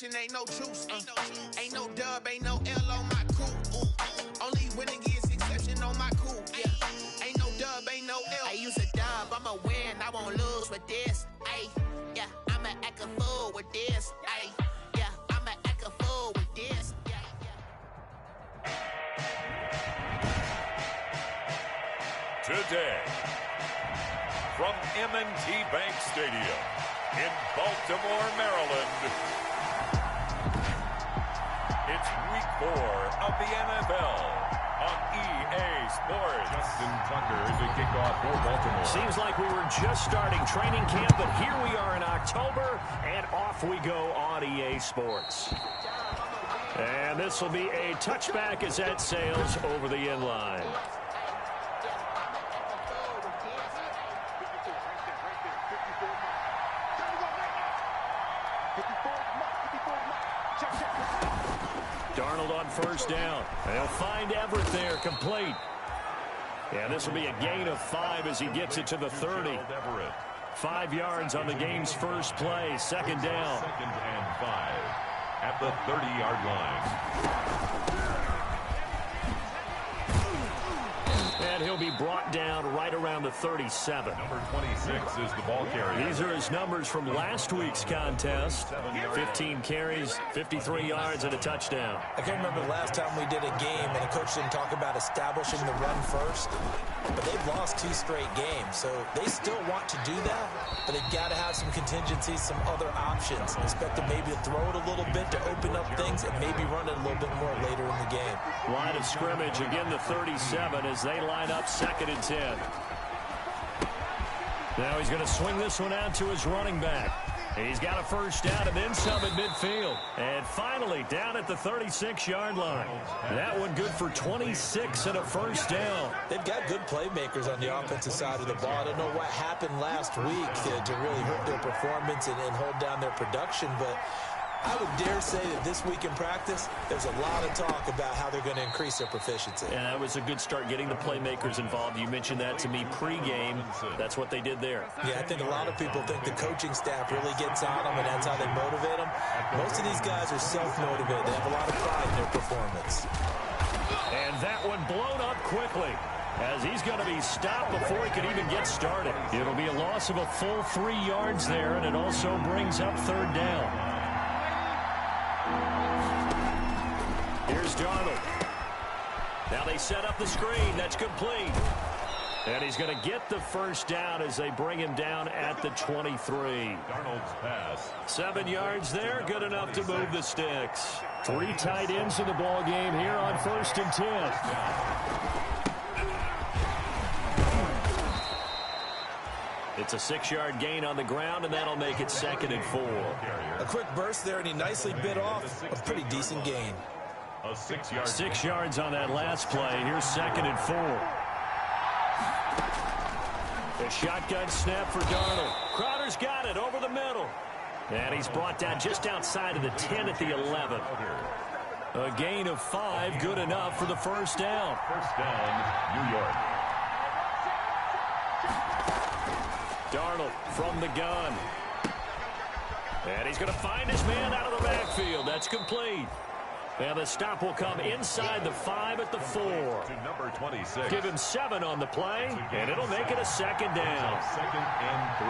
exception, ain't no truce. Ain't no dub, ain't no L on my coupe. Only winning is exception on my coupe. Yeah. Ain't no dub, ain't no L. I use a dub, I'ma win, I won't lose with this. Ay, yeah, I'ma act a fool with this. Ay, yeah, I'ma act a fool with this. Today, from M&T Bank Stadium in Baltimore, Maryland, it's Week 4 of the NFL on EA Sports. Justin Tucker to kick off for Baltimore. Seems like we were just starting training camp, but here we are in October, and off we go on EA Sports. And this will be a touchback as that sails over the end line. Darnold on first down. They'll find Everett there, complete. Yeah, this will be a gain of 5 as he gets it to the 30. 5 yards on the game's first play. Second down. 2nd and 5 at the 30-yard line. And he'll be brought down right around the 37. Number 26 is the ball carrier. These are his numbers from last week's contest. 15 carries, 53 yards, and a touchdown. I can't remember the last time we did a game and a coach didn't talk about establishing the run first. But they've lost 2 straight games, so they still want to do that. But they've got to have some contingencies, some other options. Expect them maybe to throw it a little bit to open up things and maybe run it a little bit more later in the game. Line of scrimmage, again the 37 as they line up 2nd and 10. Now he's going to swing this one out to his running back. He's got a first down and then some at midfield. And finally down at the 36-yard line. That one good for 26 and a first down. They've got good playmakers on the offensive side of the ball. I don't know what happened last week to really hurt their performance and hold down their production, but I would dare say that this week in practice, there's a lot of talk about how they're going to increase their proficiency. And that was a good start getting the playmakers involved. You mentioned that to me pregame. That's what they did there. Yeah, I think a lot of people think the coaching staff really gets on them, and that's how they motivate them. Most of these guys are self-motivated. They have a lot of pride in their performance. And that one blown up quickly, as he's going to be stopped before he can even get started. It'll be a loss of a full 3 yards there, and it also brings up 3rd down. Here's Darnold. Now they set up the screen. That's complete. And he's going to get the first down as they bring him down at the 23. Darnold's pass. 7 yards there. Good enough to move the sticks. 3 tight ends in the ball game here on 1st and 10. It's a 6-yard gain on the ground, and that'll make it 2nd and 4. A quick burst there, and he nicely bit off a pretty decent gain. A 6-yard. 6 yards on that last play. Here's 2nd and 4. The shotgun snap for Darnold. Crowder's got it over the middle. And he's brought down just outside of the 10 at the 11. A gain of 5, good enough for the first down. First down, New York. Darnold from the gun. And he's going to find his man out of the backfield. That's complete. And the stop will come inside the 5 at the 4. To number 26. Give him 7 on the play, and it'll make it a 2nd down. 2nd and 3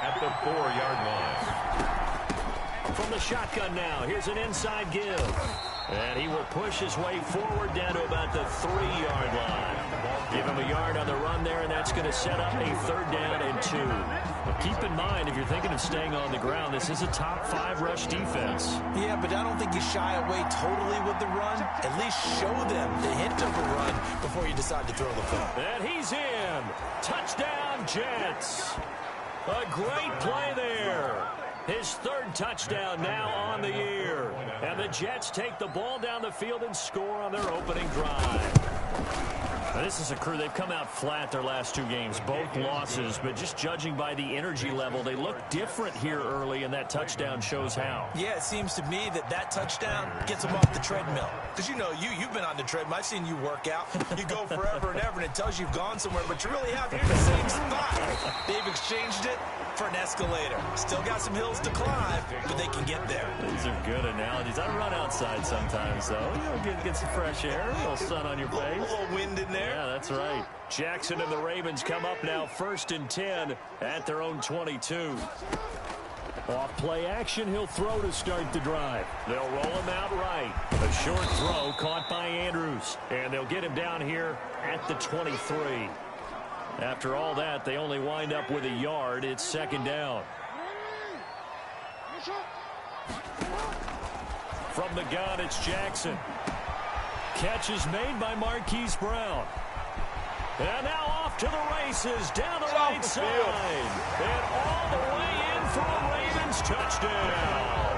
at the 4-yard line. From the shotgun now, here's an inside give. And he will push his way forward down to about the 3-yard line. Give him a yard on the run there, and that's going to set up a 3rd down and 2. But keep in mind, if you're thinking of staying on the ground, this is a top 5 rush defense. Yeah, but I don't think you shy away totally with the run. At least show them the hint of a run before you decide to throw the football. And he's in. Touchdown, Jets. A great play there. His 3rd touchdown now on the year. And the Jets take the ball down the field and score on their opening drive. Now, this is a crew, they've come out flat their last 2 games, both losses, but just judging by the energy level, they look different here early, and that touchdown shows how. Yeah, it seems to me that touchdown gets them off the treadmill. Because, you know, you've been on the treadmill. I've seen you work out. You go forever and ever, and it tells you you've gone somewhere, but you really have. You're in the same spot. They've exchanged it for an escalator. Still got some hills to climb, but they can get there. These are good analogies. I run outside sometimes, though. Get some fresh air, a little sun on your face. A little wind in there. Yeah, that's right. Jackson and the Ravens come up now 1st and 10 at their own 22. Off play action, he'll throw to start the drive. They'll roll him out right. A short throw caught by Andrews. And they'll get him down here at the 23. After all that, they only wind up with a yard. It's 2nd down. From the gun, it's Jackson. Catch is made by Marquise Brown. And now off to the races, down the right side. And all the way in for a Ravens touchdown.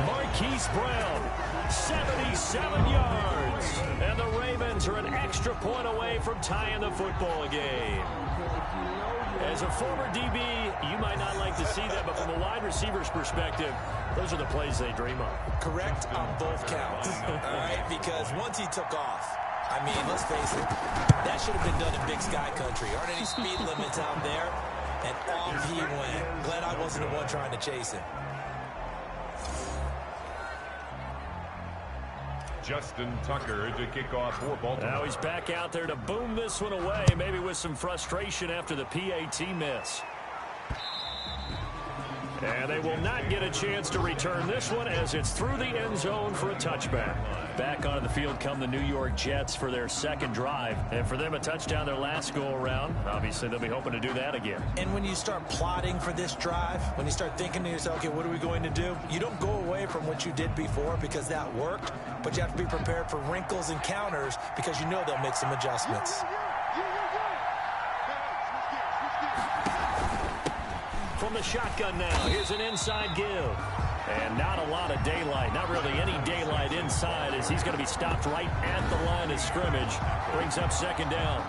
Marquise Brown, 77 yards. And the Ravens are an extra point away from tying the football game. As a former DB, you might not like to see that, but from a wide receiver's perspective, those are the plays they dream of. Correct on both counts. All right, because once he took off, I mean, let's face it, that should have been done in Big Sky Country. Aren't any speed limits out there? And off he went. Glad I wasn't the one trying to chase him. Justin Tucker to kick off for Baltimore. Now he's back out there to boom this one away, maybe with some frustration after the PAT miss. And they will not get a chance to return this one as it's through the end zone for a touchback. Back onto the field come the New York Jets for their 2nd drive. And for them, a touchdown their last go-around. Obviously, they'll be hoping to do that again. And when you start plotting for this drive, when you start thinking to yourself, okay, what are we going to do? You don't go away from what you did before because that worked, but you have to be prepared for wrinkles and counters because you know they'll make some adjustments. From the shotgun now, here's an inside give. And not a lot of daylight, not really any daylight inside as he's going to be stopped right at the line of scrimmage. Brings up 2nd down.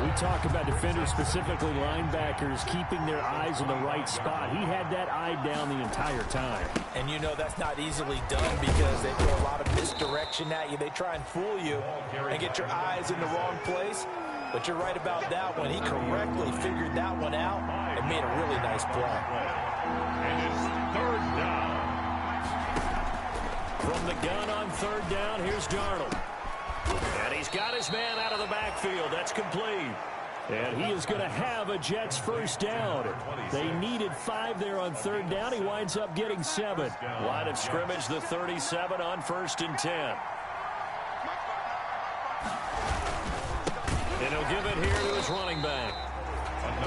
We talk about defenders, specifically linebackers, keeping their eyes in the right spot. He had that eye down the entire time. And you know that's not easily done because they throw a lot of misdirection at you. They try and fool you and get your eyes in the wrong place. But you're right about that one. He correctly figured that one out and made a really nice play. And it's 3rd down. From the gun on 3rd down, here's Darnold. And he's got his man out of the backfield. That's complete. And he is going to have a Jets 1st down. They needed 5 there on 3rd down. He winds up getting 7. Line of scrimmage, the 37 on 1st and 10. And he'll give it here to his running back.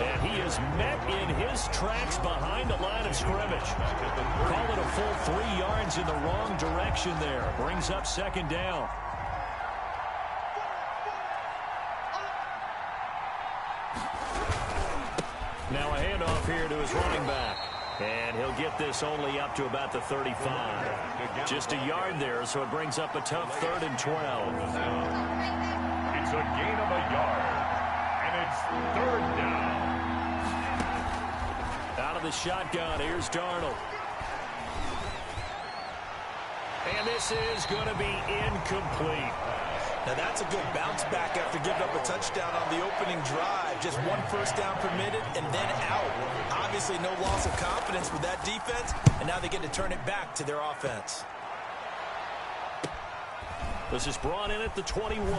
And he is met in his tracks behind the line of scrimmage. Call it a full 3 yards in the wrong direction there. Brings up 2nd down. Now a handoff here to his running back. And he'll get this only up to about the 35. Just a yard there, so it brings up a tough 3rd and 12. It's a gain of a yard. And it's 3rd down. Out of the shotgun, here's Darnold. And this is going to be incomplete. Now that's a good bounce back after giving up a touchdown on the opening drive. Just 1 1st down permitted and then out. Obviously no loss of confidence with that defense, and now they get to turn it back to their offense. This is brought in at the 21.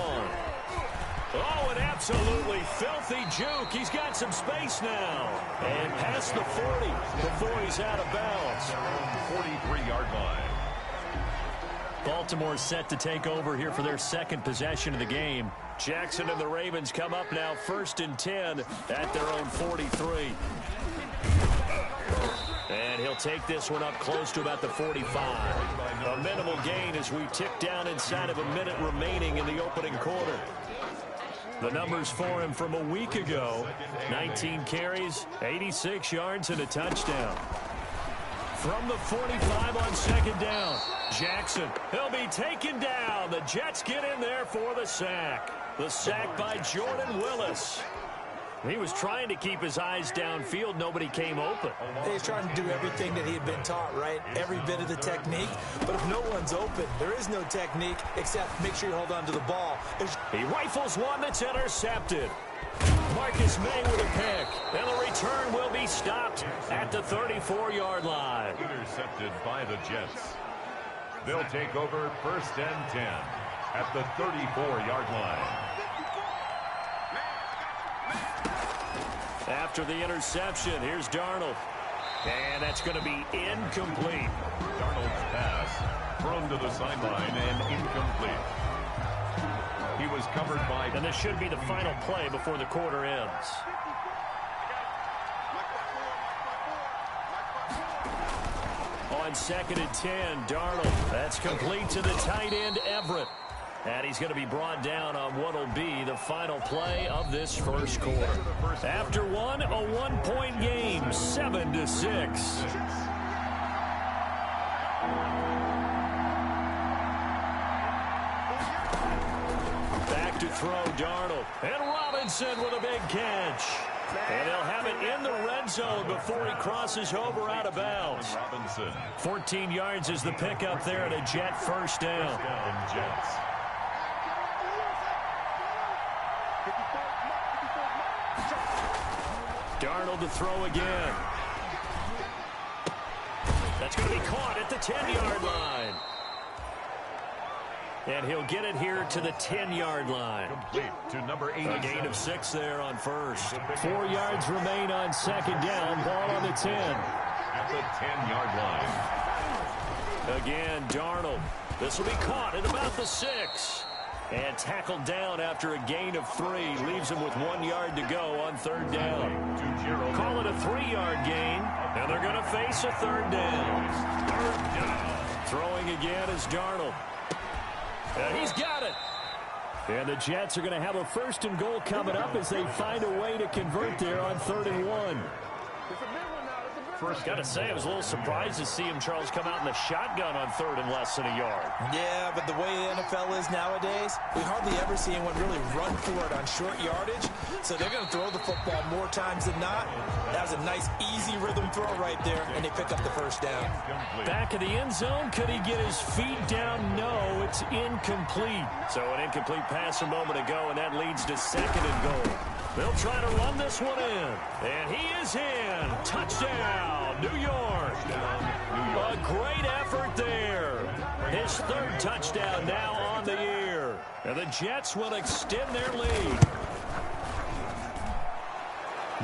Oh, an absolutely filthy juke. He's got some space now. And past the 40 before he's out of bounds. 43-yard line. Baltimore set to take over here for their 2nd possession of the game. Jackson and the Ravens come up now 1st and 10 at their own 43. And he'll take this one up close to about the 45. A minimal gain as we tick down inside of a minute remaining in the opening quarter. The numbers for him from a week ago: 19 carries, 86 yards, and a touchdown. From the 45 on 2nd down, Jackson, he'll be taken down. The Jets get in there for the sack. The sack by Jordan Willis. He was trying to keep his eyes downfield. Nobody came open. He's trying to do everything that he had been taught, right? Every bit of the technique. But if no one's open, there is no technique except make sure you hold on to the ball. He rifles one that's intercepted. Marcus May with a pick. And the return will be stopped at the 34-yard line. Intercepted by the Jets. They'll take over 1st and 10 at the 34-yard line. After the interception, here's Darnold. And that's going to be incomplete. Darnold's pass thrown to the sideline and incomplete. He was covered by... And this should be the final play before the quarter ends. On 2nd and 10, Darnold. That's complete to the tight end, Everett. And he's going to be brought down on what will be the final play of this first quarter. After one, a one-point game, 7-6. Back to throw, Darnold. And Robinson with a big catch. And they'll have it in the red zone before he crosses over out of bounds. 14 yards is the pickup there at a Jet first down. Jets. Darnold to throw again. That's going to be caught at the 10-yard line. And he'll get it here to the 10-yard line. Complete to number 8. A gain of 6 there on first. 4 yards remain on second down. Ball on the 10. At the 10-yard line. Again, Darnold. This will be caught at about the 6. And tackled down after a gain of 3. Leaves him with 1 yard to go on third down. Call it a 3-yard gain. And they're going to face a third down. Third down. Throwing again is Darnold. And he's got it. And the Jets are going to have a 1st and goal coming up as they find a way to convert there on 3rd and 1. Got to say, I was a little surprised to see him, Charles, come out in the shotgun on 3rd and less than a yard. Yeah, but the way the NFL is nowadays, we hardly ever see anyone really run for it on short yardage. So they're going to throw the football more times than not. That was a nice, easy rhythm throw right there, and they pick up the first down. Back of the end zone. Could he get his feet down? No, it's incomplete. So an incomplete pass a moment ago, and that leads to 2nd and goal. They'll try to run this one in. And he is in. Touchdown, New York. A great effort there. His 3rd touchdown now on the year. And the Jets will extend their lead.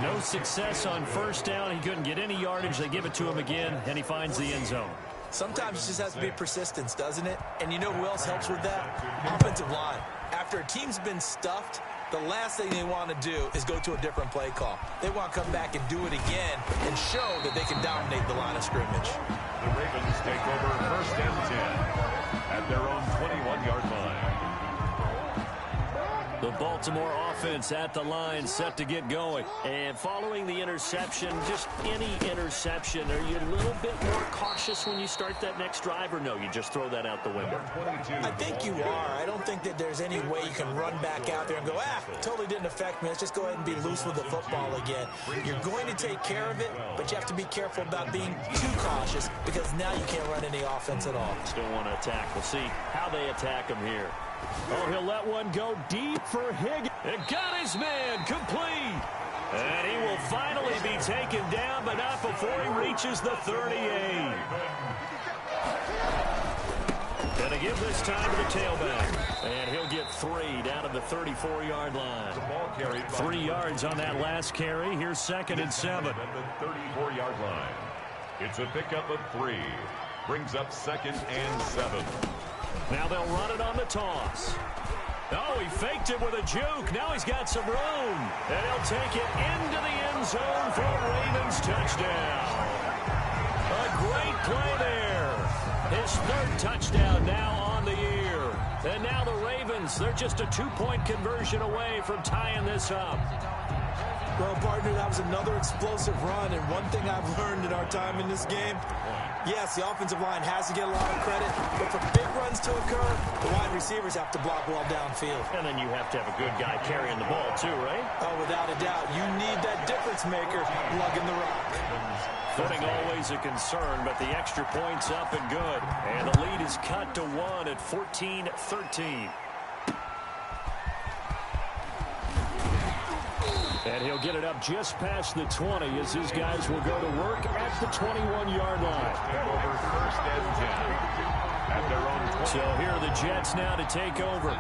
No success on first down. He couldn't get any yardage. They give it to him again, and he finds the end zone. Sometimes it just has to be persistence, doesn't it? And you know who else helps with that? Offensive line. After a team's been stuffed, the last thing they want to do is go to a different play call. They want to come back and do it again and show that they can dominate the line of scrimmage. The Ravens take over 1st and 10 at their own 21-yard line. The Baltimore offense at the line, set to get going. And following the interception, just any interception, are you a little bit more cautious when you start that next drive, or no, you just throw that out the window? I think you are. I don't think that there's any way you can run back out there and go, totally didn't affect me. Let's just go ahead and be loose with the football again. You're going to take care of it, but you have to be careful about being too cautious because now you can't run any offense at all. Still want to attack. We'll see how they attack him here. Oh, he'll let one go deep for Higgins. It got his man complete. And he will finally be taken down, but not before he reaches the 38. Gonna give this time to the tailback. And he'll get 3 down to the 34-yard line. 3 yards on that last carry. Here's 2nd and 7. At the 34-yard line. It's a pickup of 3. Brings up 2nd and 7. Now they'll run it on the toss. Oh, he faked it with a juke. Now he's got some room. And he'll take it into the end zone for a Ravens touchdown. A great play there. His 3rd touchdown now on the year. And now the Ravens, they're just a 2-point conversion away from tying this up. Well, partner, that was another explosive run. And one thing I've learned in our time in this game, Yes, the offensive line has to get a lot of credit, but for big runs to occur, the wide receivers have to block well downfield. And then you have to have a good guy carrying the ball too, right? Oh, without a doubt. You need that difference maker lugging the rock. Footing always a concern, but the extra point's up and good. And the lead is cut to 1 at 14-13. And he'll get it up just past the 20 as his guys will go to work at the 21-yard line. Over first and 10 at their own 20. So here are the Jets now to take over.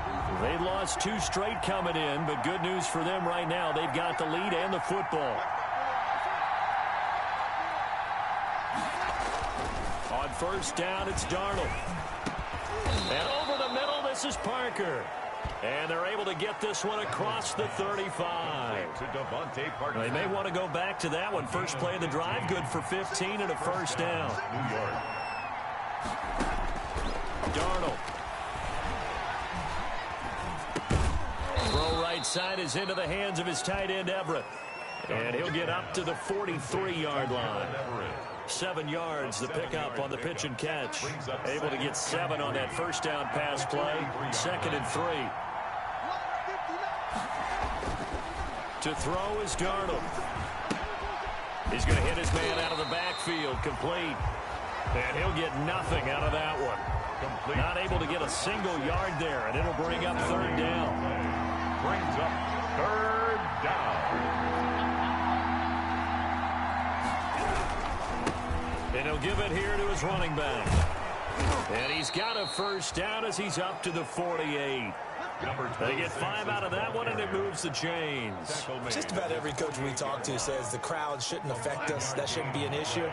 They lost 2 straight coming in, but good news for them right now. They've got the lead and the football. On first down, it's Darnold. And over the middle, this is Parker. And they're able to get this one across the 35. They may want to go back to that one. First play of the drive, good for 15 and a first down. New York. Darnold. Throw right side is into the hands of his tight end, Everett. And he'll get up to the 43-yard line. 7 yards, the pickup on the pitch and catch. Able to get 7 on that first down pass play. 2nd and 3. To throw is Darnold. He's going to hit his man out of the backfield. Complete. And he'll get nothing out of that one. Not able to get a single yard there, and it'll bring up 3rd down. Brings up 3rd down. And he'll give it here to his running back. And he's got a first down as he's up to the 48. They get 5 out of that one, and it moves the chains. Just about every coach we talk to says the crowd shouldn't affect us. That shouldn't be an issue.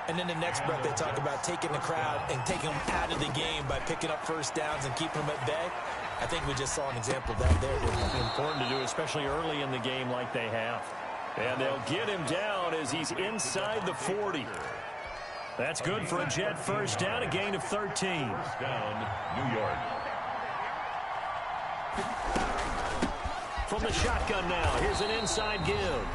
And then the next breath, they talk about taking the crowd and taking them out of the game by picking up first downs and keeping them at bay. I think we just saw an example of that there, didn't we? Important to do, especially early in the game like they have. And they'll get him down as he's inside the 40. That's good for a Jet first down, a gain of 13. First down, New York. From the shotgun now, here's an inside give.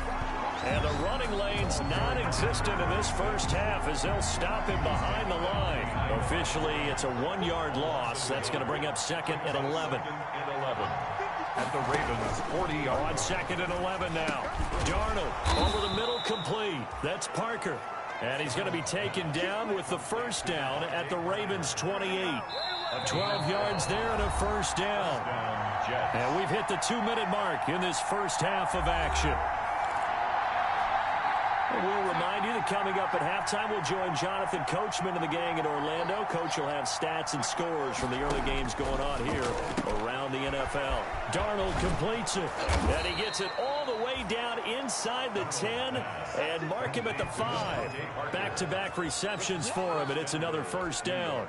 And the running lane's non-existent in this first half as they'll stop him behind the line. Officially, it's a 1-yard loss. That's going to bring up 2nd and 11. At the Ravens' 40-yard. On 2nd and 11 now. Darnold over the middle, complete. That's Parker. And he's going to be taken down with the first down at the Ravens' 28. 12 yards there and a first down. And we've hit the 2-minute mark in this first half of action. And we'll remind you that coming up at halftime, we'll join Jonathan Coachman and the gang in Orlando. Coach will have stats and scores from the early games going on here around the NFL. Darnold completes it, and he gets it all the way down inside the 10 and mark him at the 5. Back-to-back receptions for him, and it's another first down.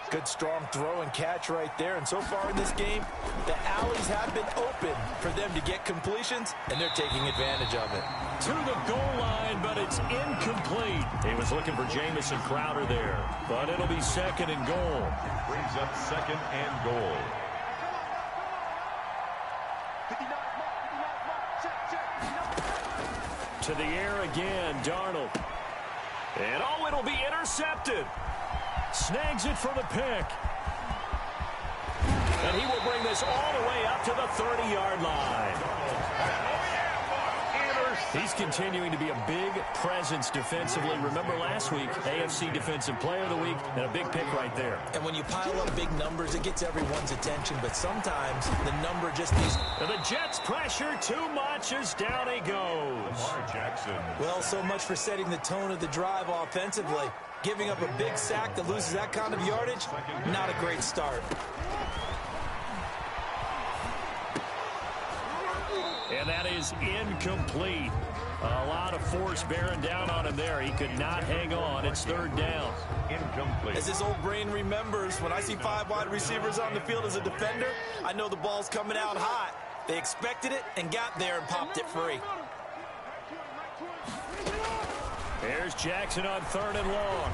Good, strong throw and catch right there. And so far in this game, the alleys have been open for them to get completions, and they're taking advantage of it. To the goal line, but it's incomplete. He was looking for Jamison Crowder there, but it'll be 2nd and goal. Brings up 2nd and goal. To the air again, Darnold. And oh, it'll be intercepted. Snags it for the pick. And he will bring this all the way up to the 30-yard line. He's continuing to be a big presence defensively. Remember last week, AFC Defensive Player of the Week, and a big pick right there. And when you pile up big numbers, it gets everyone's attention, but sometimes the number just needs... And the Jets pressure too much as down he goes. Jackson. Well, so much for setting the tone of the drive offensively. Giving up a big sack that loses that kind of yardage, not a great start. And that is incomplete. A lot of force bearing down on him there. He could not hang on. It's 3rd down. Incomplete. As his old brain remembers, when I see 5 wide receivers on the field as a defender, I know the ball's coming out hot. They expected it and got there and popped it free. There's Jackson on 3rd and long.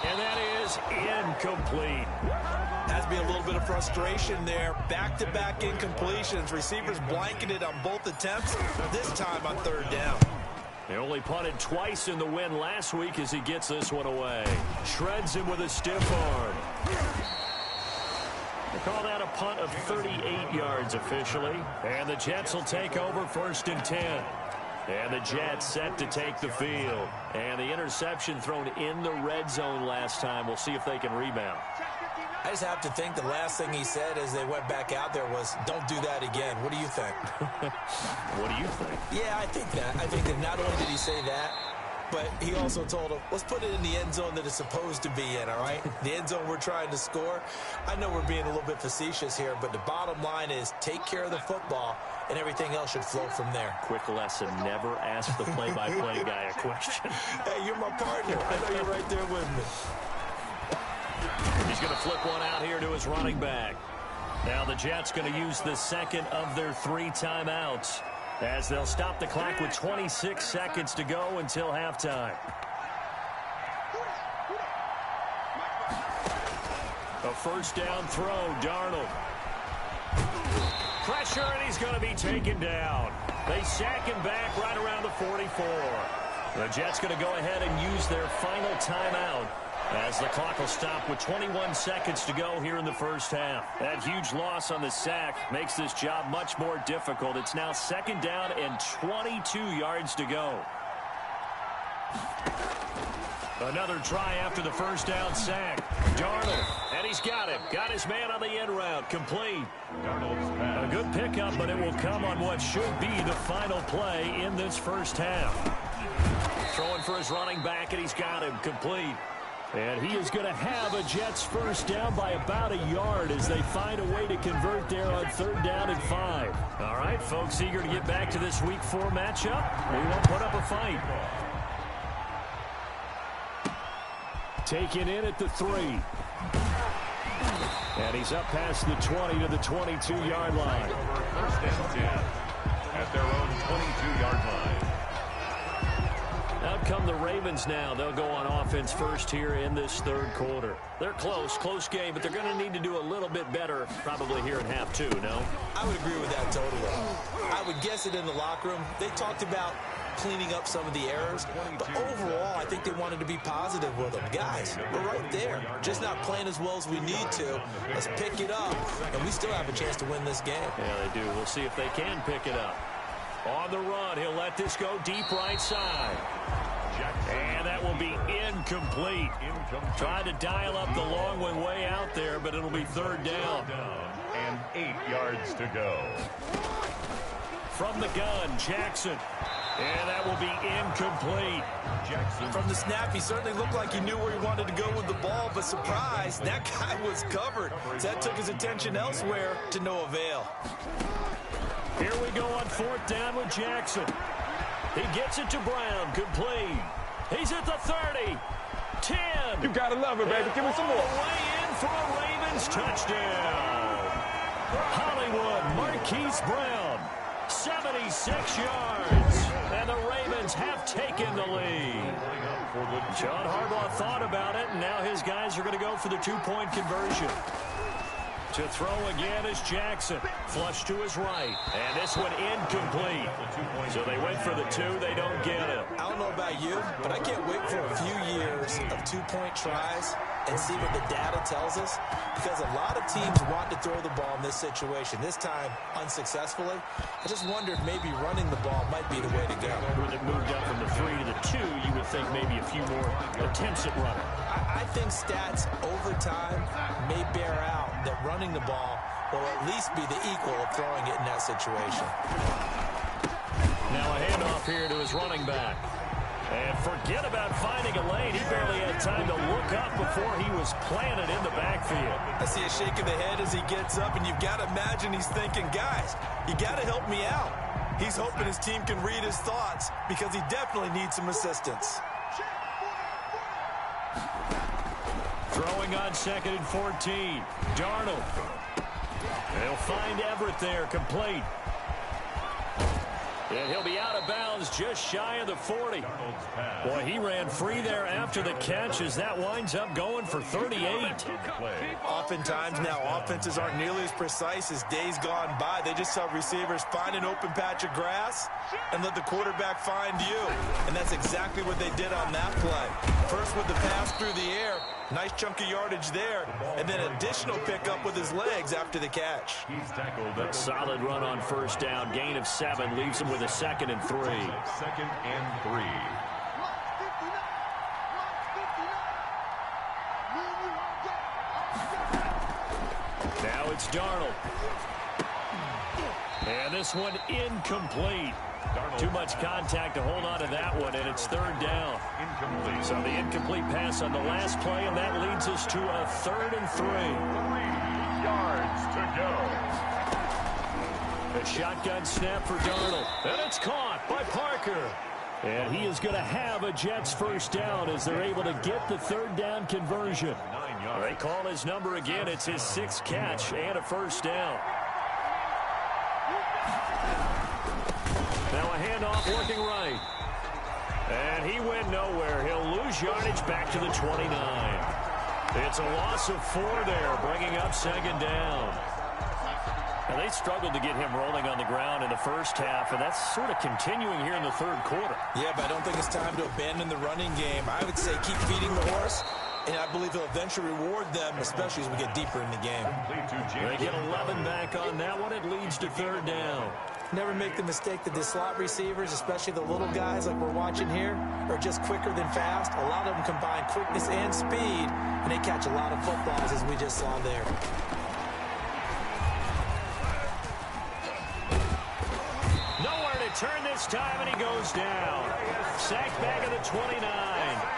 And that is incomplete. Has to be a little bit of frustration there. Back-to-back incompletions. Receivers blanketed on both attempts, this time on 3rd down. They only punted twice in the win last week as he gets this one away. Shreds him with a stiff arm. They call that a punt of 38 yards officially. And the Jets will take over 1st and 10. And the Jets set to take the field. And the interception thrown in the red zone last time. We'll see if they can rebound. I just have to think the last thing he said as they went back out there was, don't do that again. What do you think? What do you think? Yeah, I think that. I think that not only did he say that, but he also told him, let's put it in the end zone that it's supposed to be in, all right? The end zone we're trying to score. I know we're being a little bit facetious here, but the bottom line is take care of the football, and everything else should flow from there. Quick lesson, never ask the play-by-play guy a question. Hey, you're my partner. I know you're right there with me. He's going to flip one out here to his running back. Now the Jets going to use the second of their 3 timeouts as they'll stop the clock with 26 seconds to go until halftime. A first down throw, Darnold. Pressure, and he's going to be taken down. They sack him back right around the 44. The Jets going to go ahead and use their final timeout as the clock will stop with 21 seconds to go here in the first half. That huge loss on the sack makes this job much more difficult. It's now 2nd down and 22 yards to go. Another try after the first down sack. Darnold, and he's got him. Got his man on the end route, complete. A good pickup, but it will come on what should be the final play in this first half. Throwing for his running back, and he's got him, complete. And he is going to have a Jets first down by about a yard as they find a way to convert there on 3rd down and 5. All right, folks, eager to get back to this Week 4 matchup. We won't put up a fight. Taken in at the 3. And he's up past the 20 to the 22-yard line. 1st and 10 at their own 22-yard line. Out come the Ravens now. They'll go on offense first here in this 3rd quarter. They're close game, but they're going to need to do a little bit better probably here in half 2, no? I would agree with that totally. I would guess it in the locker room. They talked about cleaning up some of the errors, but overall, I think they wanted to be positive with them. Guys, we're right there. Just not playing as well as we need to. Let's pick it up, and we still have a chance to win this game. Yeah, they do. We'll see if they can pick it up. On the run, he'll let this go deep right side. And that will be incomplete. Tried to dial up the long one way out there, but it'll be 3rd down. And 8 yards to go. From the gun, Jackson. And that will be incomplete. Jackson. From the snap, he certainly looked like he knew where he wanted to go with the ball, but surprise, that guy was covered. So that took his attention elsewhere to no avail. Here we go on 4th down with Jackson. He gets it to Brown, complete. He's at the 30. 10. You gotta love it, baby. Give me some more. Way in for a Ravens touchdown. Hollywood Marquise Brown, 76 yards. And the Ravens have taken the lead. John Harbaugh thought about it, and now his guys are going to go for the 2-point conversion. To throw again is Jackson. Flush to his right. And this one incomplete. So they went for the 2. They don't get it. I don't know about you, but I can't wait for a few years of 2-point tries and see what the data tells us. Because a lot of teams want to throw the ball in this situation. This time, unsuccessfully. I just wondered maybe running the ball might be the way to go. When it moved up from the 3 to the 2, you would think maybe a few more attempts at running. I think stats over time may bear out that running the ball will at least be the equal of throwing it in that situation. Now a handoff here to his running back. And forget about finding a lane. He barely had time to look up before he was planted in the backfield. I see a shake of the head as he gets up, and you've got to imagine he's thinking, guys, you got to help me out. He's hoping his team can read his thoughts because he definitely needs some assistance. Throwing on 2nd and 14. Darnold. They'll find Everett there, complete. And he'll be out of bounds just shy of the 40. Boy, he ran free there after the catch as that winds up going for 38. Oftentimes now, offenses aren't nearly as precise as days gone by. They just tell receivers, find an open patch of grass and let the quarterback find you. And that's exactly what they did on that play. First with the pass through the air, nice chunk of yardage there, and then additional pickup with his legs after the catch. He's tackled. A solid run on first down. Gain of 7 leaves him with a 2nd and 3. 2nd and 3. Now it's Darnold. And this one incomplete. Too much contact to hold on to that one, and it's 3rd down. Incomplete. So the incomplete pass on the last play, and that leads us to a 3rd and 3. 3 yards to go. A shotgun snap for Darnold. And it's caught by Parker. And he is going to have a Jets first down as they're able to get the 3rd down conversion. 9 yards. They call his number again. It's his 6th catch and a first down. Now a handoff working right. And he went nowhere. He'll lose yardage back to the 29. It's a loss of 4 there, bringing up 2nd down. Now, they struggled to get him rolling on the ground in the first half, and that's sort of continuing here in the 3rd quarter. Yeah, but I don't think it's time to abandon the running game. I would say keep feeding the horse, and I believe he'll eventually reward them, especially as we get deeper in the game. They get 11 back on that one. It leads to 3rd down. Never make the mistake that the slot receivers, especially the little guys like we're watching here, are just quicker than fast. A lot of them combine quickness and speed, and they catch a lot of footballs, as we just saw there. Turn this time, and he goes down. Sacked back at the 29.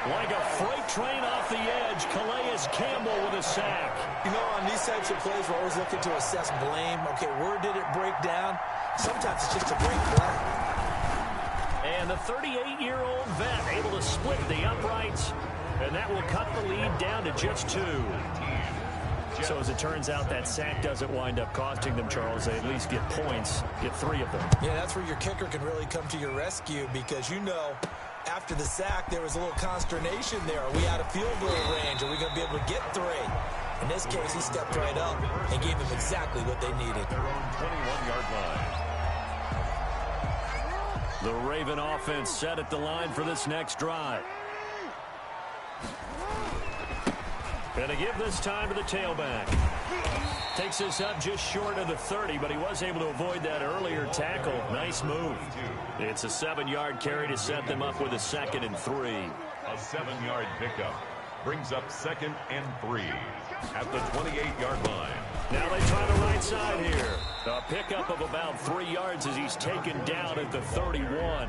Like a freight train off the edge, Calais Campbell with a sack. You know, on these types of plays, we're always looking to assess blame. Okay, where did it break down? Sometimes it's just a great play. And the 38-year-old vet able to split the uprights, and that will cut the lead down to just 2. So as it turns out, that sack doesn't wind up costing them, Charles. They at least get points, get 3 of them. Yeah, that's where your kicker can really come to your rescue because, you know, after the sack, there was a little consternation there. Are we out of field goal range? Are we going to be able to get 3? In this case, he stepped right up and gave them exactly what they needed. Their own 21-yard line. The Raven offense set at the line for this next drive. Going to give this time to the tailback. Takes us up just short of the 30, but he was able to avoid that earlier tackle. Nice move. It's a 7-yard carry to set them up with a 2nd and 3. A 7-yard pickup brings up 2nd and 3 at the 28-yard line. Now they try the right side here. A pickup of about 3 yards as he's taken down at the 31.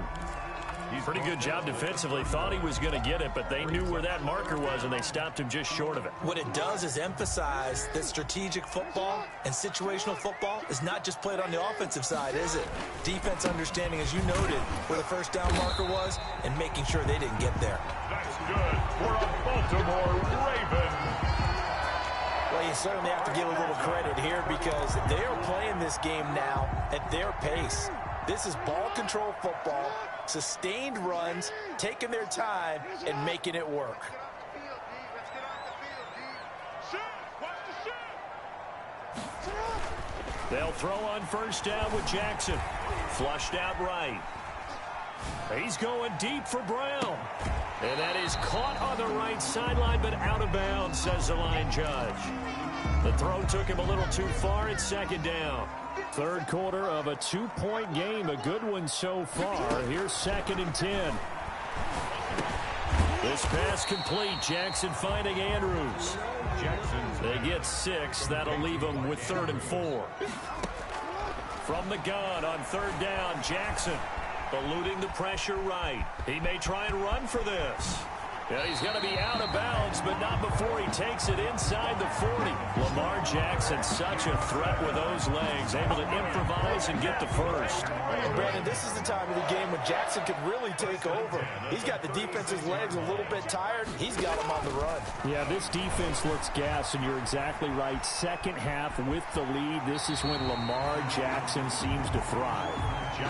Pretty good job defensively. Thought he was going to get it, but they knew where that marker was, and they stopped him just short of it. What it does is emphasize that strategic football and situational football is not just played on the offensive side, is it? Defense understanding, as you noted, where the first down marker was and making sure they didn't get there. That's good for a Baltimore Raven. Well, you certainly have to give a little credit here because they are playing this game now at their pace. This is ball control football, sustained runs, taking their time, and making it work. They'll throw on first down with Jackson. Flushed out right. He's going deep for Brown. And that is caught on the right sideline, but out of bounds, says the line judge. The throw took him a little too far. It's 2nd down. 3rd quarter of a 2-point game. A good one so far. Here's 2nd and 10. This pass complete. Jackson finding Andrews. They get 6. That'll leave them with 3rd and 4. From the gun on 3rd down, Jackson eluding the pressure right. He may try and run for this. Yeah, he's going to be out of bounds, but not before he takes it inside the 40. Lamar Jackson, such a threat with those legs, able to improvise and get the first. Brandon, this is the time of the game when Jackson can really take over. He's got the defense's legs a little bit tired. He's got them on the run. Yeah, this defense looks gassed, and you're exactly right. Second half with the lead, this is when Lamar Jackson seems to thrive.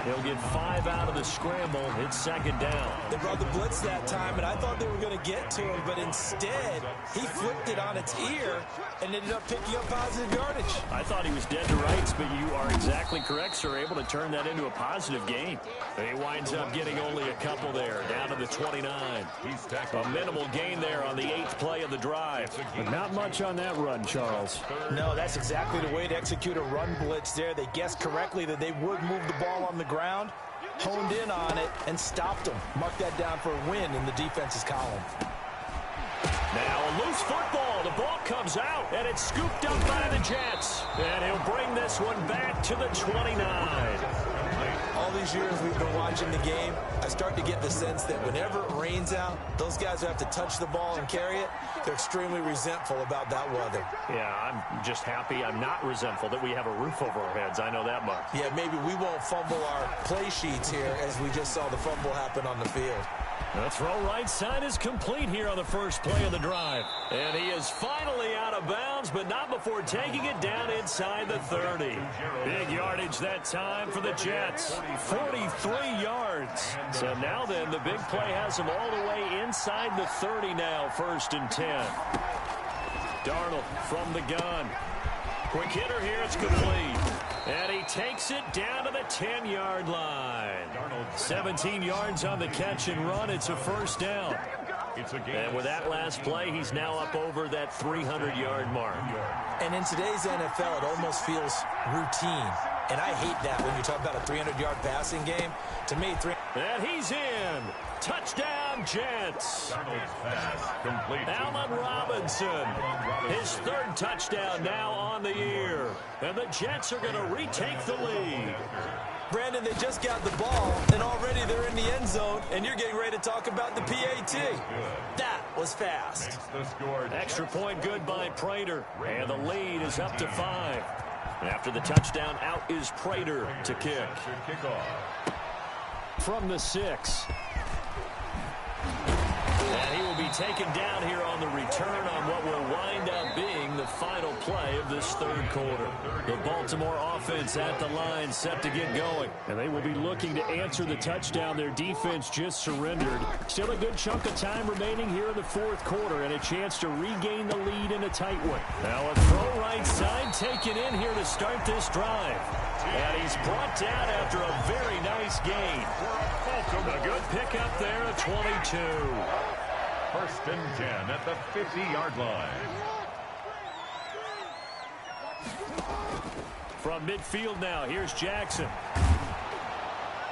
He'll get 5 out of the scramble. It's second down. They brought the blitz that time, and I thought they were going to get to him, but instead, he flipped it on its ear and ended up picking up positive yardage. I thought he was dead to rights, but you are exactly correct, sir. Able to turn that into a positive gain. He winds up getting only a couple there, down to the 29. A minimal gain there on the 8th play of the drive. But not much on that run, Charles. No, that's exactly the way to execute a run blitz there. They guessed correctly that they would move the ball on the ground, honed in on it, and stopped them. Mark that down for a win in the defense's column. Now a loose football. The ball comes out, and it's scooped up by the Jets. And he'll bring this one back to the 29. All these years we've been watching the game, I start to get the sense that whenever it rains out, those guys who have to touch the ball and carry it, they're extremely resentful about that weather. Yeah, I'm just happy I'm not resentful that we have a roof over our heads. I know that much. Yeah, maybe we won't fumble our play sheets here as we just saw the fumble happen on the field. The throw right side is complete here on the first play of the drive. And he is finally out of bounds, but not before taking it down inside the 30. Big yardage that time for the Jets. 43 yards. So now then, the big play has him all the way inside the 30 now, 1st and 10. Darnold from the gun. Quick hitter here, it's complete. And he takes it down to the 10-yard line. 17 yards on the catch and run. It's a 1st down. And with that last play, he's now up over that 300-yard mark. And in today's NFL, it almost feels routine. And I hate that when you talk about a 300-yard passing game. To me, and he's in. Touchdown, Jets. Allen Robinson. His 3rd touchdown now on the year. And the Jets are going to retake the lead. Brandon, they just got the ball, and already they're in the end zone, and you're getting ready to talk about the PAT. That was fast. Extra point good by Prater, and the lead is up to 5. After the touchdown, out is Prater to kick. From the 6. And he will be taken down here on the return on what will wind up being the final play of this 3rd quarter. The Baltimore offense at the line set to get going. And they will be looking to answer the touchdown their defense just surrendered. Still a good chunk of time remaining here in the 4th quarter and a chance to regain the lead in a tight one. Now a throw right side taken in here to start this drive. And he's brought down after a very nice gain. A good pickup there at 22. 1st and 10 at the 50-yard line. From midfield now, here's Jackson.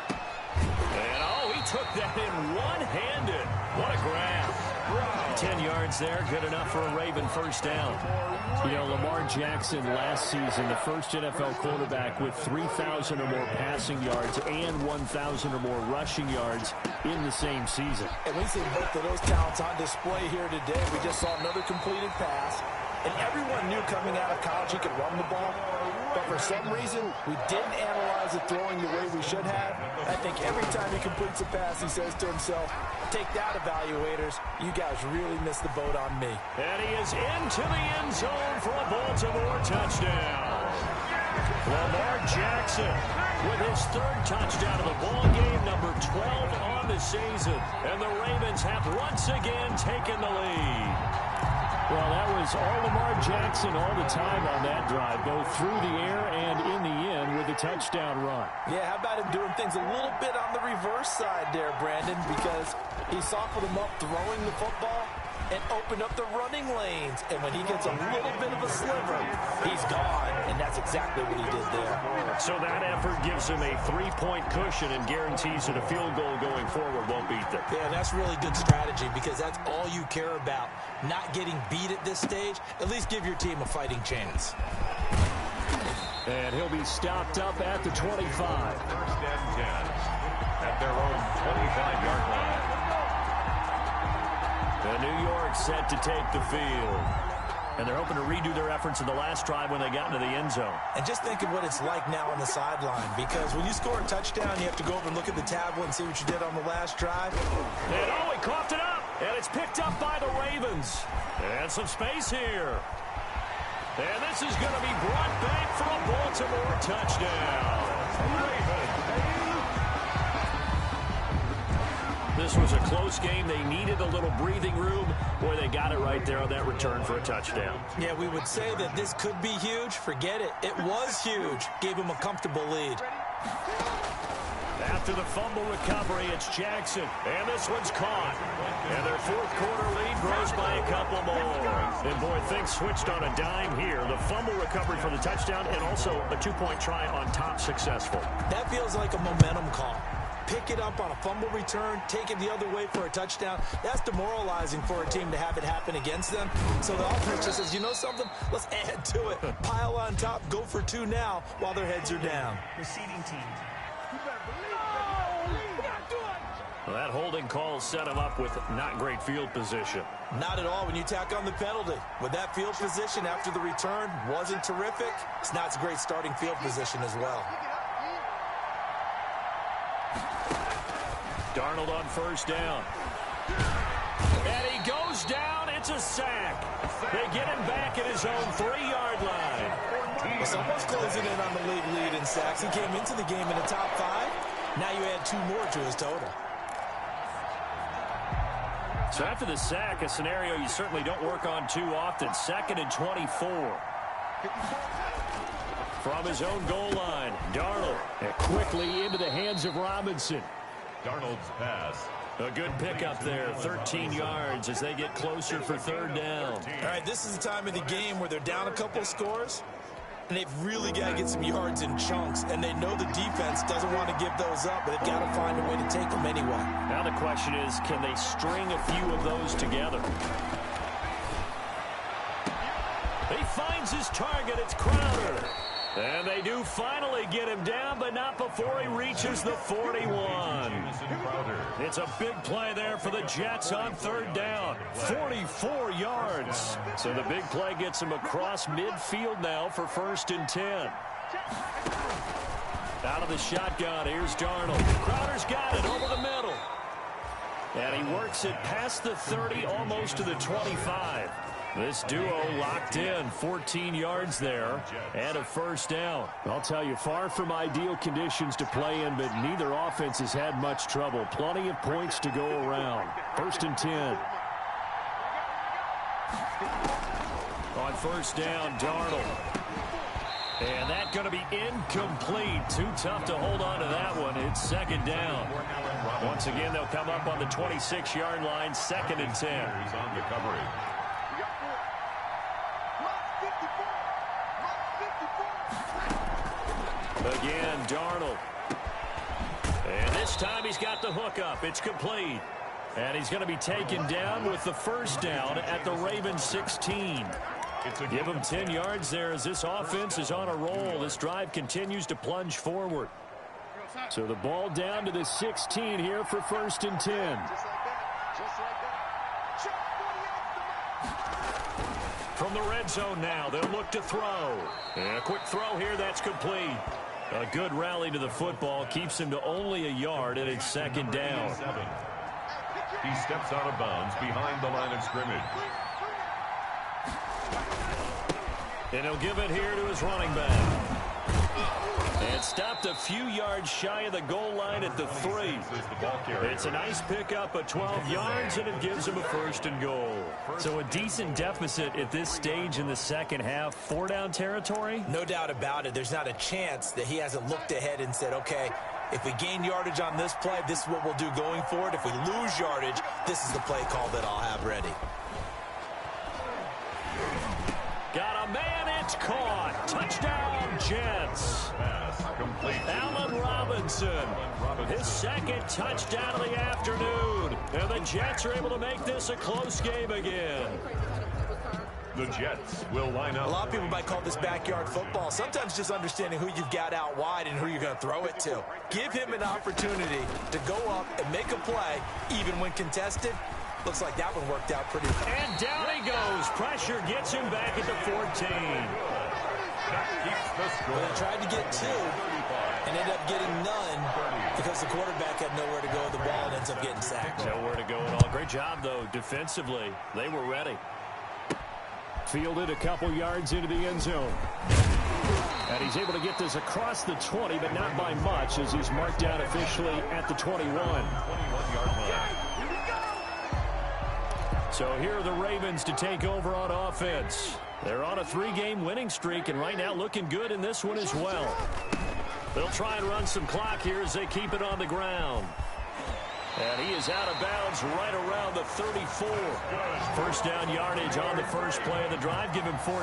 And he took that in one-handed. What a grab. 10 yards there, good enough for a Raven 1st down. You know, Lamar Jackson last season, the first NFL quarterback with 3,000 or more passing yards and 1,000 or more rushing yards in the same season. And we see both of those talents on display here today. We just saw another completed pass. And everyone knew coming out of college he could run the ball. But for some reason, we didn't analyze the throwing the way we should have. I think every time he completes a pass, he says to himself, take that, evaluators. You guys really missed the boat on me. And he is into the end zone for a Baltimore touchdown. Lamar Jackson with his 3rd touchdown of the ball game, number 12 on the season. And the Ravens have once again taken the lead. Well, that was all Lamar Jackson all the time on that drive, both through the air and in the end with a touchdown run. Yeah, how about him doing things a little bit on the reverse side there, Brandon, because he softened him up throwing the football and opened up the running lanes. And when he gets a little bit of a sliver, he's gone. And that's exactly what he did there. So that effort gives him a 3-point cushion and guarantees that a field goal going forward won't beat them. Yeah, that's really good strategy because that's all you care about. Not getting beat at this stage. At least give your team a fighting chance. And he'll be stopped up at the 25. 1st and 10 at their own 25-yard line. And New York set to take the field. And they're hoping to redo their efforts in the last drive when they got into the end zone. And just think of what it's like now on the sideline, because when you score a touchdown, you have to go over and look at the tablet and see what you did on the last drive. And he coughed it up. And it's picked up by the Ravens. And some space here. And this is going to be brought back for a Baltimore touchdown. This was a close game. They needed a little breathing room. Boy, they got it right there on that return for a touchdown. Yeah, we would say that this could be huge. Forget it. It was huge. Gave them a comfortable lead. After the fumble recovery, it's Jackson, and this one's caught. And their fourth quarter lead grows by a couple more. And boy, things switched on a dime here. The fumble recovery for the touchdown, and also a two-point try on top successful. That feels like a momentum call. Pick it up on a fumble return, take it the other way for a touchdown. That's demoralizing for a team to have it happen against them. So the offense just says, you know something? Let's add to it. Pile on top, go for two now while their heads are down. Receiving team. Well, that holding call set him up with not great field position. Not at all when you tack on the penalty. With that field position after the return wasn't terrific, it's not a great starting field position as well. Darnold on first down. And he goes down. It's a sack. They get him back at his own 3-yard line. Well, someone's closing in on the league in sacks. He came into the game in the top 5. Now you add 2 more to his total. So after the sack, a scenario you certainly don't work on too often. 2nd and 24. From his own goal line, Darnold. And quickly into the hands of Robinson. Darnold's pass. A good pickup there, 13 yards as they get closer for 3rd down. All right, this is the time of the game where they're down a couple scores, and they've really got to get some yards in chunks, and they know the defense doesn't want to give those up, but they've got to find a way to take them anyway. Now the question is, can they string a few of those together? He finds his target. It's Crowder. And they do finally get him down, but not before he reaches the 41. It's a big play there for the Jets on 3rd down. 44 yards. So the big play gets him across midfield now for 1st and 10. Out of the shotgun, here's Darnold. Crowder's got it over the middle. And he works it past the 30, almost to the 25. This duo locked in, 14 yards there, and a 1st down. I'll tell you, far from ideal conditions to play in, but neither offense has had much trouble. Plenty of points to go around. 1st and 10. On 1st down, Darnold. And that's going to be incomplete. Too tough to hold on to that one. It's 2nd down. Once again, they'll come up on the 26-yard line, 2nd and 10. He's on recovery. Again, Darnold. And this time he's got the hook up. It's complete. And he's going to be taken down with the 1st down at the Ravens 16. Give him 10 yards there as this offense is on a roll. This drive continues to plunge forward. So the ball down to the 16 here for 1st and 10. From the red zone now, they'll look to throw. And a quick throw here, that's complete. A good rally to the football keeps him to only a yard, and it's 2nd down. He steps out of bounds behind the line of scrimmage. And he'll give it here to his running back. And stopped a few yards shy of the goal line at the 3. It's a nice pickup of 12 yards, and it gives him a 1st and goal. So a decent deficit at this stage in the second half. 4-down territory? No doubt about it. There's not a chance that he hasn't looked ahead and said, okay, if we gain yardage on this play, this is what we'll do going forward. If we lose yardage, this is the play call that I'll have ready. Got a man, it's caught. Touchdown, Jets. Allen Robinson, his 2nd touchdown of the afternoon. And the Jets are able to make this a close game again. The Jets will line up. A lot of people might call this backyard football. Sometimes just understanding who you've got out wide and who you're going to throw it to. Give him an opportunity to go up and make a play, even when contested. Looks like that one worked out pretty well. And down he goes. Pressure gets him back at the 14. Well, they tried to get 2 and ended up getting none because the quarterback had nowhere to go with the ball and ends up getting sacked. Nowhere to go at all. Great job, though, defensively. They were ready. Fielded a couple yards into the end zone. And he's able to get this across the 20, but not by much, as he's marked down officially at the 21. 21-yard line. So here are the Ravens to take over on offense. They're on a 3-game winning streak, and right now looking good in this one as well. They'll try and run some clock here as they keep it on the ground. And he is out of bounds right around the 34. First down yardage on the first play of the drive. Give him 14.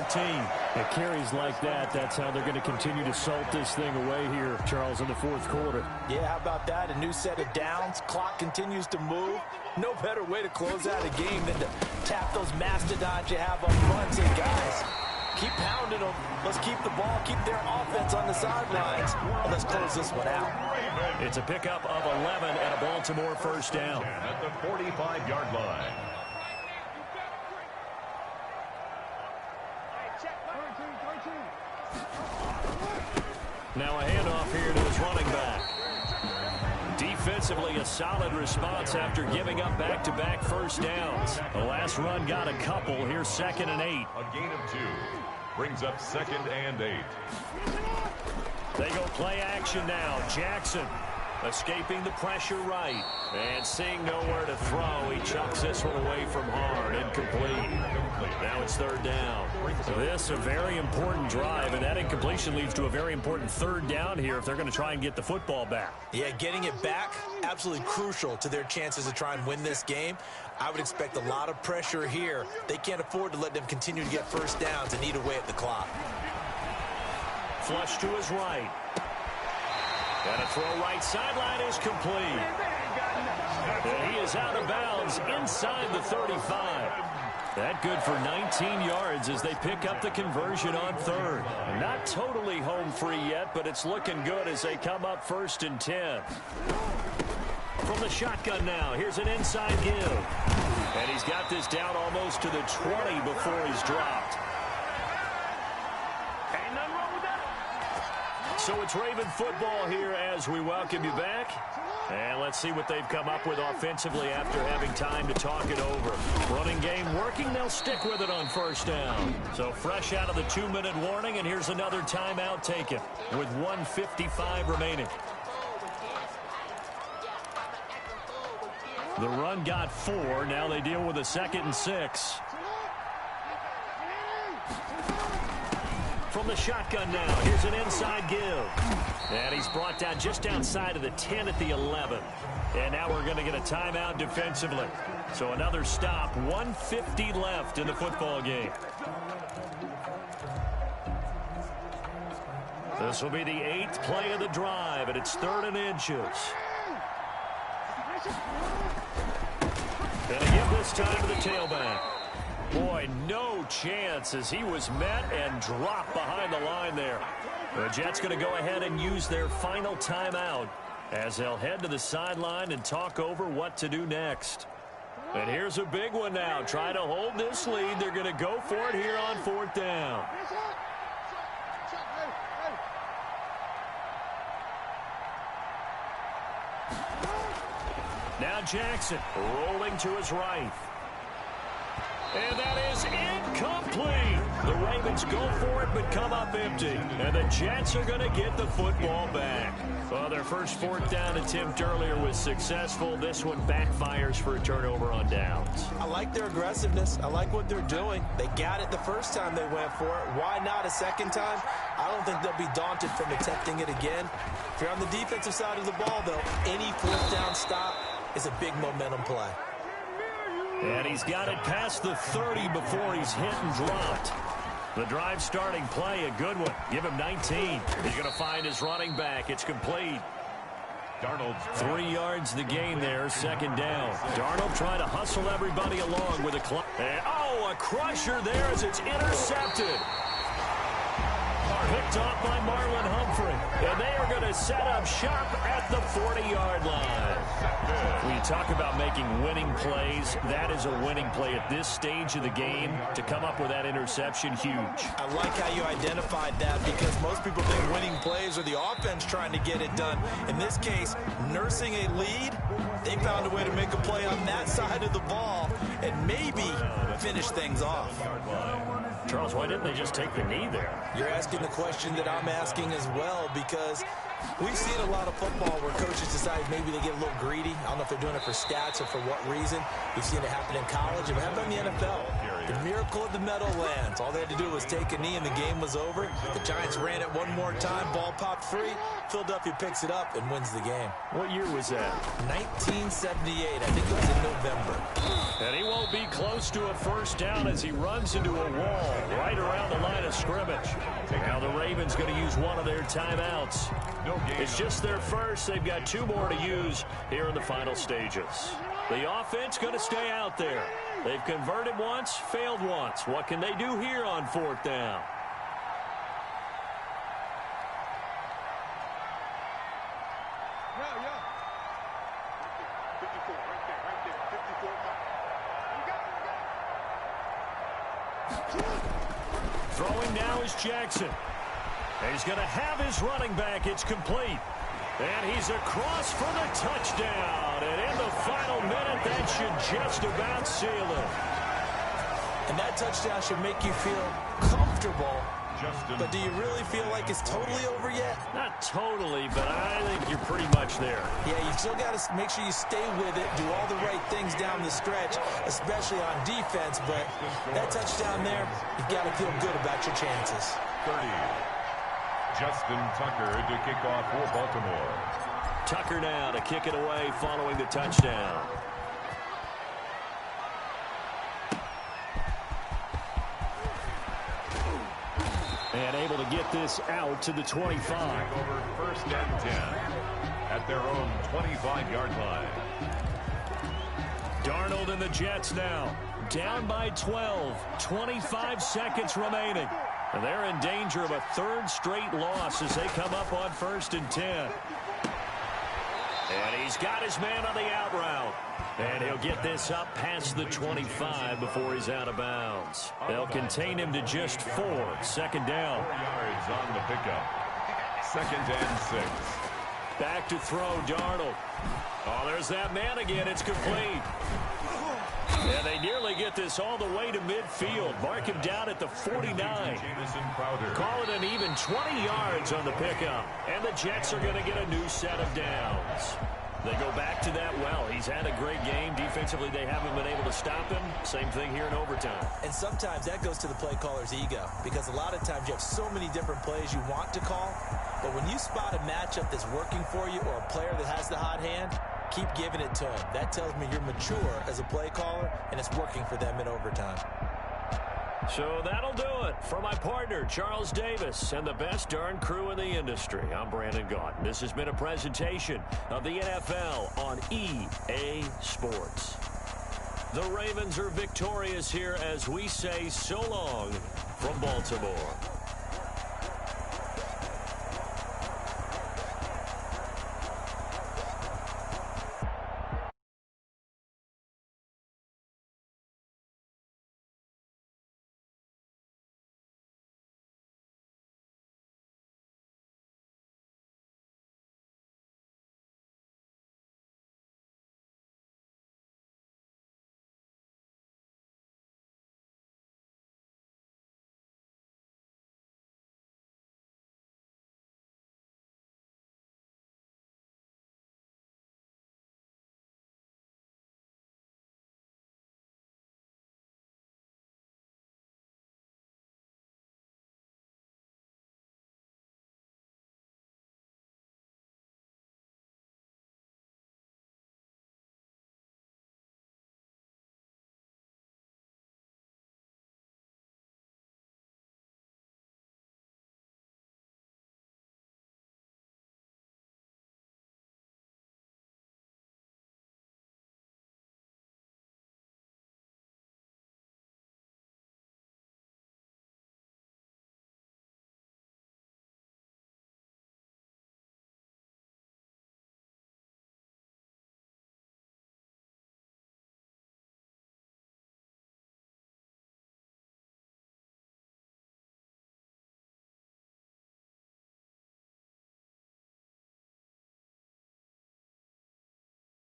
It carries like that. That's how they're going to continue to salt this thing away here, Charles, in the fourth quarter. Yeah, how about that? A new set of downs. Clock continues to move. No better way to close out a game than to tap those mastodons you have up front. Say, guys, keep pounding them. Let's keep the ball, keep their offense on the sidelines, and let's close this one out. It's a pickup of 11 and a Baltimore first down. At the 45-yard line. Now a handoff here to his running back. Defensively, a solid response after giving up back-to-back first downs. The last run got a couple. Here's 2nd and 8. A gain of 2. Brings up 2nd and 8. They go play action now. Jackson escaping the pressure right. And seeing nowhere to throw, he chucks this one away from hard. Incomplete. Now it's 3rd down. This a very important drive, and that incompletion leads to a very important 3rd down here if they're going to try and get the football back. Yeah, getting it back, absolutely crucial to their chances to try and win this game. I would expect a lot of pressure here. They can't afford to let them continue to get first downs and eat away at the clock. Flush to his right. And a throw right sideline is complete. And he is out of bounds inside the 35. That good for 19 yards as they pick up the conversion on 3rd. Not totally home free yet, but it's looking good as they come up 1st and 10. From the shotgun now, here's an inside give. And he's got this down almost to the 20 before he's dropped. So it's Raven football here as we welcome you back. And let's see what they've come up with offensively after having time to talk it over. Running game working. They'll stick with it on 1st down. So fresh out of the 2-minute warning, and here's another timeout taken with 1:55 remaining. The run got 4. Now they deal with a 2nd and 6. From the shotgun now, here's an inside give. And he's brought down just outside of the 10 at the 11. And now we're going to get a timeout defensively. So another stop, 1:50 left in the football game. This will be the 8th play of the drive, and it's 3rd and inches. Gonna give this time to the tailback. Boy, no chance as he was met and dropped behind the line there. The Jets going to go ahead and use their final timeout as they'll head to the sideline and talk over what to do next. And here's a big one now. Trying to hold this lead. They're going to go for it here on 4th down. Now Jackson rolling to his right. And that is incomplete. The Ravens go for it but come up empty. And the Jets are going to get the football back. Well, their first 4th down attempt earlier was successful. This one backfires for a turnover on downs. I like their aggressiveness. I like what they're doing. They got it the first time they went for it. Why not a second time? I don't think they'll be daunted from attempting it again. If you're on the defensive side of the ball, though, any 4th down stop is a big momentum play. And he's got it past the 30 before he's hit and dropped. The drive starting play, a good one. Give him 19. He's going to find his running back. It's complete. Darnold. 3 yards the gain there, 2nd down. Darnold trying to hustle everybody along with a clock. Oh, a crusher there as it's intercepted. Picked off by Marlon Humphrey. And they are going to set up shop at the 40-yard line. When you talk about making winning plays, that is a winning play at this stage of the game. To come up with that interception, huge. I like how you identified that because most people think winning plays are the offense trying to get it done. In this case, nursing a lead, they found a way to make a play on that side of the ball and maybe finish things off. Charles, why didn't they just take the knee there? You're asking the question that I'm asking as well, because we've seen a lot of football where coaches decide maybe they get a little greedy. I don't know if they're doing it for stats or for what reason. We've seen it happen in college. It happened in the NFL. The miracle of the Meadowlands. All they had to do was take a knee and the game was over. The Giants ran it one more time. Ball popped free. Philadelphia picks it up and wins the game. What year was that? 1978. I think it was in November. And he won't be close to a first down as he runs into a wall right around the line of scrimmage. Now the Ravens going to use one of their timeouts. It's just their first. They've got 2 more to use here in the final stages. The offense going to stay out there. They've converted once, failed once. What can they do here on 4th down? Throwing now is Jackson. He's going to have his running back. It's complete. And he's across for the touchdown. And in the final minute, that should just about seal it. And that touchdown should make you feel comfortable. But do you really feel like it's totally over yet? Not totally, but I think you're pretty much there. Yeah, you still got to make sure you stay with it, do all the right things down the stretch, especially on defense. But that touchdown there, you've got to feel good about your chances. 30. Justin Tucker to kick off for Baltimore. Tucker now to kick it away following the touchdown. And able to get this out to the 25. Over 1st and 10 at their own 25-yard line. Darnold and the Jets now down by 12. 25 seconds remaining. And they're in danger of a 3rd straight loss as they come up on 1st and 10. And he's got his man on the out route. And he'll get this up past the 25 before he's out of bounds. They'll contain him to just 4. 2nd down. 4 yards on the pickup. 2nd and 6. Back to throw, Darnold. Oh, there's that man again. It's complete. And they nearly get this all the way to midfield. Mark him down at the 49. Call it an even 20 yards on the pickup. And the Jets are going to get a new set of downs. They go back to that well. He's had a great game. Defensively, they haven't been able to stop him. Same thing here in overtime. And sometimes that goes to the play caller's ego, because a lot of times you have so many different plays you want to call. But when you spot a matchup that's working for you or a player that has the hot hand, keep giving it to him. That tells me you're mature as a play caller, and it's working for them in overtime. So that'll do it for my partner, Charles Davis, and the best darn crew in the industry. I'm Brandon Gaudin. This has been a presentation of the NFL on EA Sports. The Ravens are victorious here as we say so long from Baltimore.